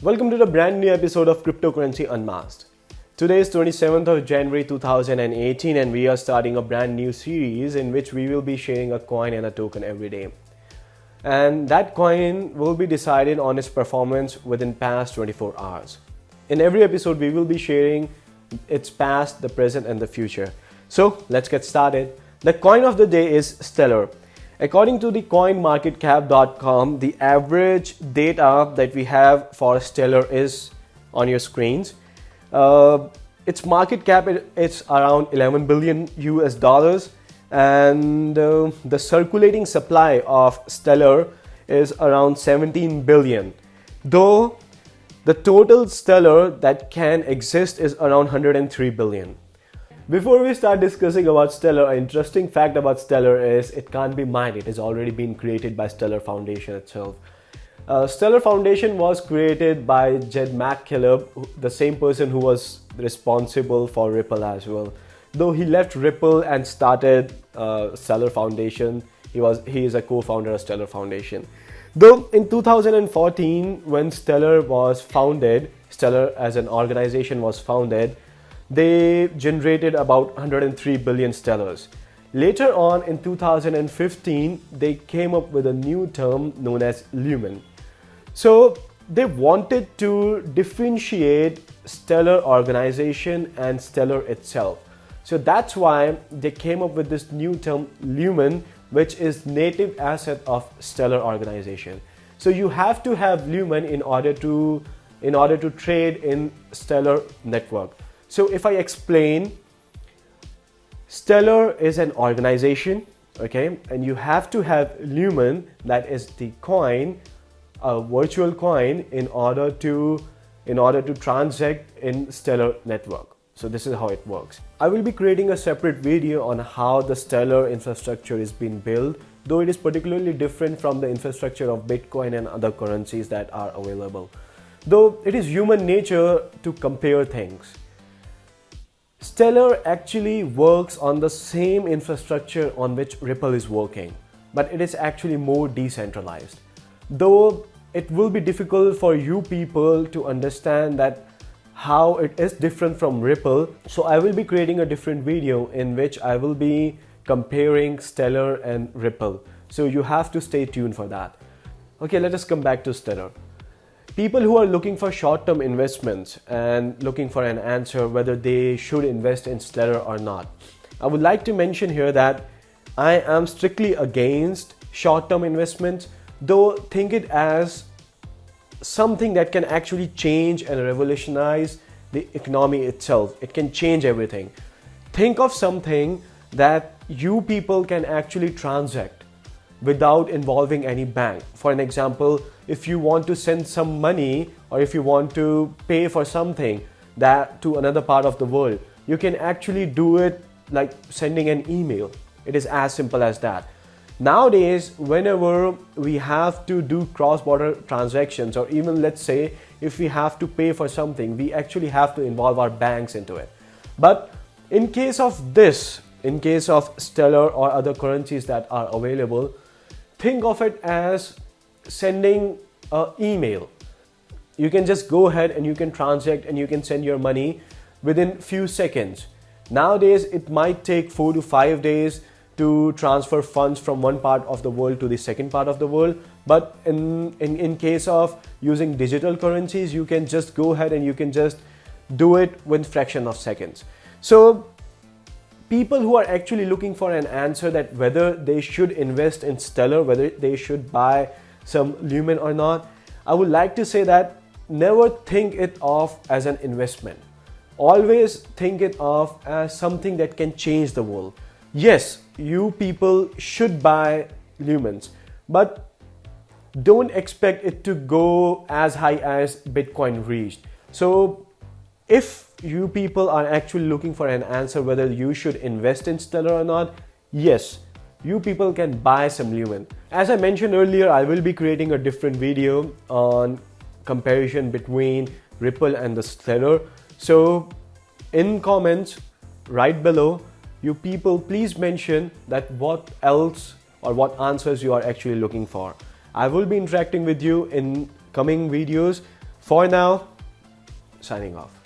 Welcome to the brand new episode of Cryptocurrency Unmasked. Today is 27th of January 2018 and we are starting a brand new series in which we will be sharing a coin and a token every day. And that coin will be decided on its performance within past 24 hours. In every episode we will be sharing its past, the present and the future. So let's get started. The coin of the day is Stellar. According to the coinmarketcap.com, the average data that we have for Stellar is on your screens. Its market cap is around 11 billion US dollars, and the circulating supply of Stellar is around 17 billion. Though the total Stellar that can exist is around 103 billion. Before we start discussing about Stellar, an interesting fact about Stellar is it can't be mined. It has already been created by Stellar Foundation itself. Stellar Foundation was created by Jed McKillop, the same person who was responsible for Ripple as well. Though he left Ripple and started Stellar Foundation, he is a co-founder of Stellar Foundation. Though in 2014, when Stellar was founded, Stellar as an organization was founded, they generated about 103 billion Stellars. Later on in 2015, they came up with a new term known as Lumen. So they wanted to differentiate Stellar organization and Stellar itself. So that's why they came up with this new term Lumen, which is native asset of Stellar organization. So you have to have Lumen in order to trade in Stellar network. So if I explain, Stellar is an organization, okay, and you have to have Lumen, that is the coin, a virtual coin, in order to transact in Stellar network. So this is how it works. I will be creating a separate video on how the Stellar infrastructure is being built, though it is particularly different from the infrastructure of Bitcoin and other currencies that are available. Though it is human nature to compare things. Stellar actually works on the same infrastructure on which Ripple is working, but it is actually more decentralized. Though it will be difficult for you people to understand that how it is different from Ripple, so I will be creating a different video in which I will be comparing Stellar and Ripple. So you have to stay tuned for that. Okay, let us come back to Stellar. People who are looking for short-term investments and looking for an answer whether they should invest in Stellar or not, I would like to mention here that I am strictly against short-term investments, though think it as something that can actually change and revolutionize the economy itself. It can change everything. Think of something that you people can actually transact without involving any bank. For an example, if you want to send some money or if you want to pay for something that to another part of the world, you can actually do it like sending an email. It is as simple as that. Nowadays, whenever we have to do cross-border transactions, or even let's say if we have to pay for something, we actually have to involve our banks into it. But in case of this, in case of Stellar or other currencies that are available, think of it as sending an email. You can just go ahead and you can transact and you can send your money within few seconds. Nowadays, it might take 4 to 5 days to transfer funds from one part of the world to the second part of the world. But in case of using digital currencies, you can just go ahead and you can just do it with fraction of seconds. So people who are actually looking for an answer that whether they should invest in Stellar, whether they should buy some Lumen or not, I would like to say that never think it of as an investment. Always think it of as something that can change the world. Yes, you people should buy Lumens, but don't expect it to go as high as Bitcoin reached. So if you people are actually looking for an answer whether you should invest in Stellar or not, yes, you people can buy some Lumen. As I mentioned earlier, I will be creating a different video on comparison between Ripple and the Stellar. So in comments right below, you people please mention that what else or what answers you are actually looking for. I will be interacting with you in coming videos. For now, signing off.